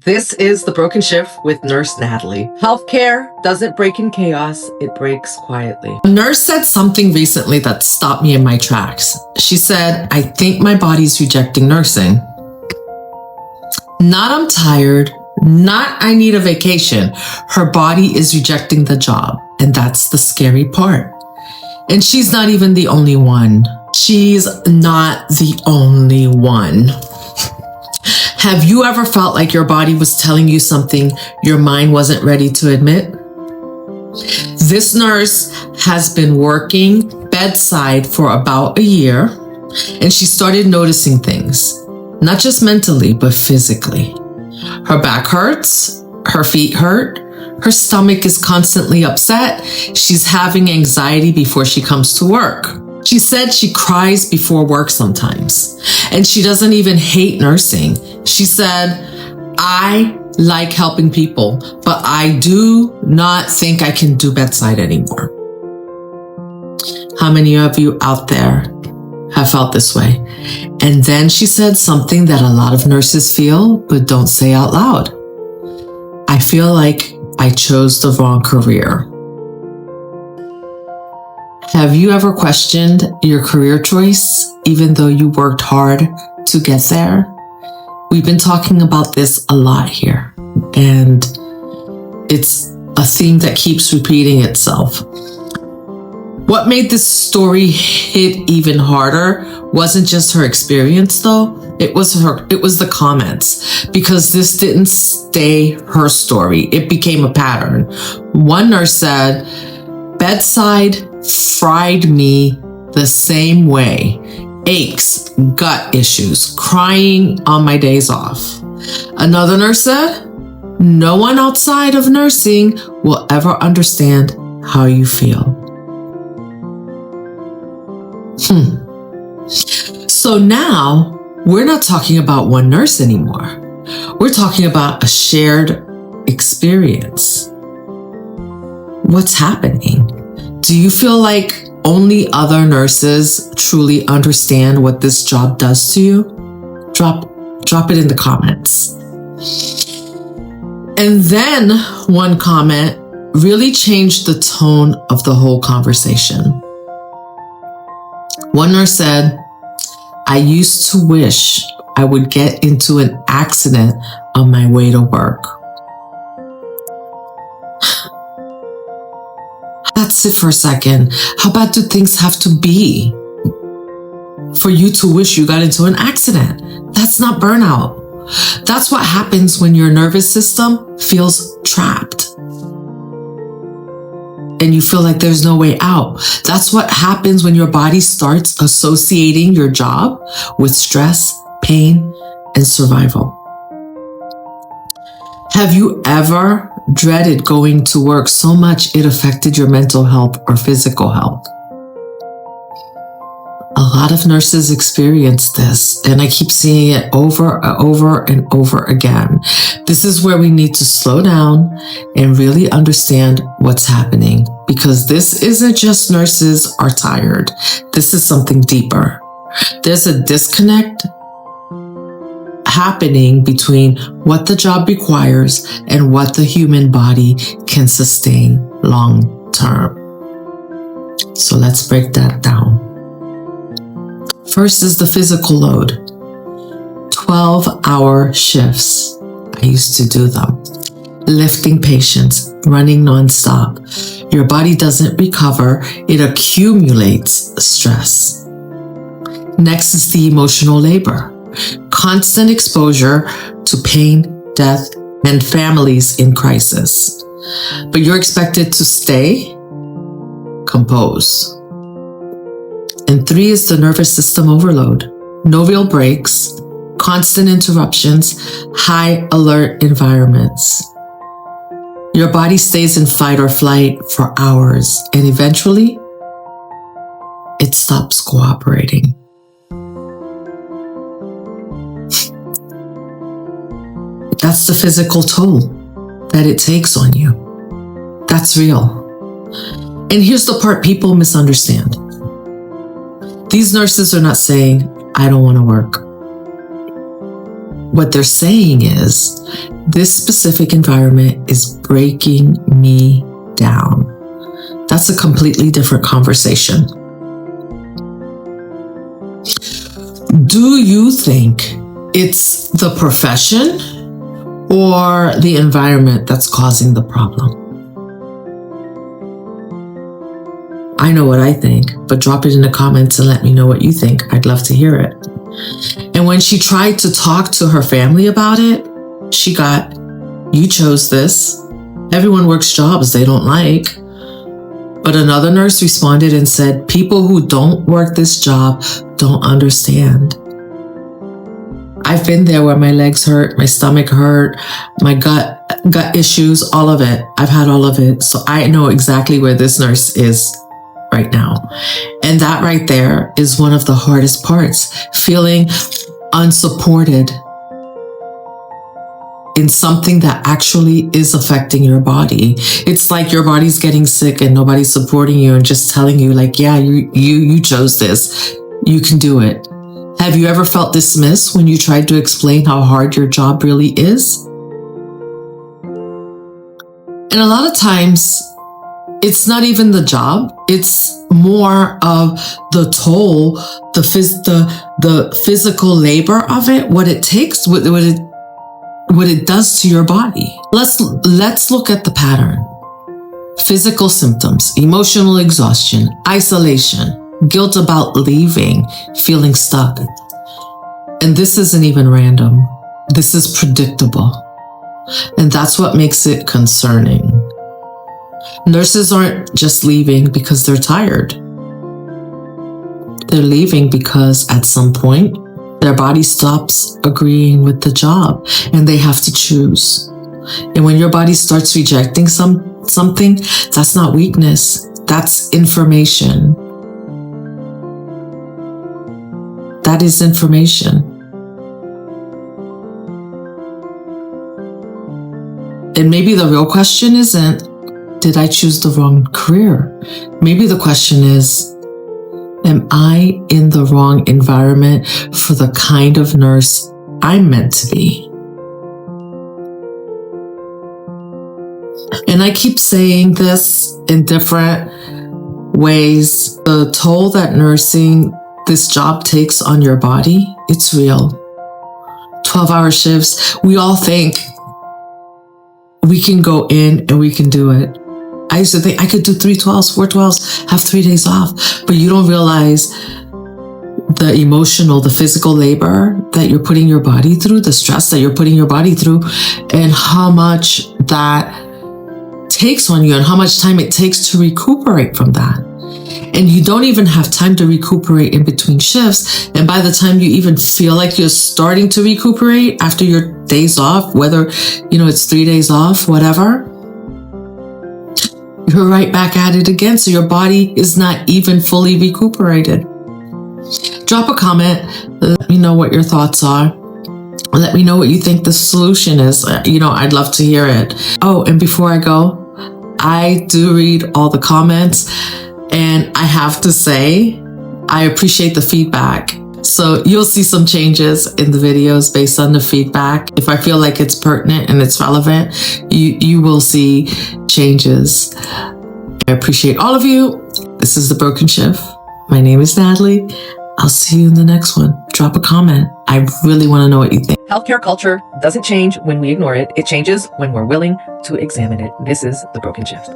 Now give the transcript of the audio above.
This is The Broken Shift with Nurse Natalie. Healthcare doesn't break in chaos, it breaks quietly. A nurse said something recently that stopped me in my tracks. She said, I think my body's rejecting nursing. Not I'm tired, not I need a vacation. Her body is rejecting the job, and that's the scary part. And she's not even the only one. She's not the only one. Have you ever felt like your body was telling you something your mind wasn't ready to admit? This nurse has been working bedside for about a year, and she started noticing things, not just mentally, but physically. Her back hurts, her feet hurt, her stomach is constantly upset. She's having anxiety before she comes to work. She said she cries before work sometimes, and she doesn't even hate nursing. She said, I like helping people, but I do not think I can do bedside anymore. How many of you out there have felt this way? And then she said something that a lot of nurses feel, but don't say out loud. I feel like I chose the wrong career. Have you ever questioned your career choice, even though you worked hard to get there? We've been talking about this a lot here, and it's a theme that keeps repeating itself. What made this story hit even harder wasn't just her experience, though. It was the comments, because this didn't stay her story. It became a pattern. One nurse said, bedside fried me the same way. Aches, gut issues, crying on my days off. Another nurse said, no one outside of nursing will ever understand how you feel. So now we're not talking about one nurse anymore. We're talking about a shared experience. What's happening? Do you feel like only other nurses truly understand what this job does to you? Drop it in the comments. And then one comment really changed the tone of the whole conversation. One nurse said, I used to wish I would get into an accident on my way to work. Let's sit for a second. How bad do things have to be for you to wish you got into an accident? That's not burnout. That's what happens when your nervous system feels trapped and you feel like there's no way out. That's what happens when your body starts associating your job with stress, pain, and survival. Have you ever dreaded going to work so much it affected your mental health or physical health? A lot of nurses experience this, and I keep seeing it over and over again. This is where we need to slow down and really understand what's happening, because this isn't just nurses are tired. This is something deeper. There's a disconnect happening between what the job requires and what the human body can sustain long term. So let's break that down. First is the physical load. 12-hour shifts. I used to do them. Lifting patients, running nonstop. Your body doesn't recover. It accumulates stress. Next is the emotional labor. Constant exposure to pain, death, and families in crisis. But you're expected to stay composed. And 3 is the nervous system overload. No real breaks, constant interruptions, high alert environments. Your body stays in fight or flight for hours, and eventually, it stops cooperating. That's the physical toll that it takes on you. That's real. And here's the part people misunderstand. These nurses are not saying, I don't want to work. what they're saying is, this specific environment is breaking me down. That's a completely different conversation. Do you think it's the profession or the environment that's causing the problem? I know what I think, but drop it in the comments and let me know what you think. I'd love to hear it. And when she tried to talk to her family about it, she got, "You chose this. Everyone works jobs they don't like." But another nurse responded and said, "People who don't work this job don't understand." I've been there where my legs hurt, my stomach hurt, my gut issues, all of it. I've had all of it. So I know exactly where this nurse is right now. And that right there is one of the hardest parts, feeling unsupported in something that actually is affecting your body. It's like your body's getting sick and nobody's supporting you and just telling you like, yeah, you chose this. You can do it. Have you ever felt dismissed when you tried to explain how hard your job really is? And a lot of times, it's not even the job. It's more of the toll, the physical labor of it, what it takes, what it does to your body. Let's look at the pattern. Physical symptoms, emotional exhaustion, isolation, guilt about leaving, feeling stuck. And this isn't even random. This is predictable. And that's what makes it concerning. Nurses aren't just leaving because they're tired. They're leaving because at some point, their body stops agreeing with the job and they have to choose. And when your body starts rejecting something, that's not weakness. That's information. That is information. And maybe the real question isn't, did I choose the wrong career? Maybe the question is, am I in the wrong environment for the kind of nurse I'm meant to be? And I keep saying this in different ways. The toll that nursing, this job takes on your body, it's real. 12-hour shifts, we all think we can go in and we can do it. I used to think I could do 3 12s, 4 12s, have 3 days off, but you don't realize the emotional, the physical labor that you're putting your body through, the stress that you're putting your body through, and how much that takes on you and how much time it takes to recuperate from that. And you don't even have time to recuperate in between shifts. And by the time you even feel like you're starting to recuperate after your days off, whether, it's 3 days off, whatever, you're right back at it again. So your body is not even fully recuperated. Drop a comment. Let me know what your thoughts are. Let me know what you think the solution is. I'd love to hear it. Oh, and before I go, I do read all the comments. And I have to say, I appreciate the feedback. So you'll see some changes in the videos based on the feedback. If I feel like it's pertinent and it's relevant, you will see changes. I appreciate all of you. This is The Broken Shift. My name is Natalie. I'll see you in the next one. Drop a comment. I really want to know what you think. Healthcare culture doesn't change when we ignore it. It changes when we're willing to examine it. This is The Broken Shift.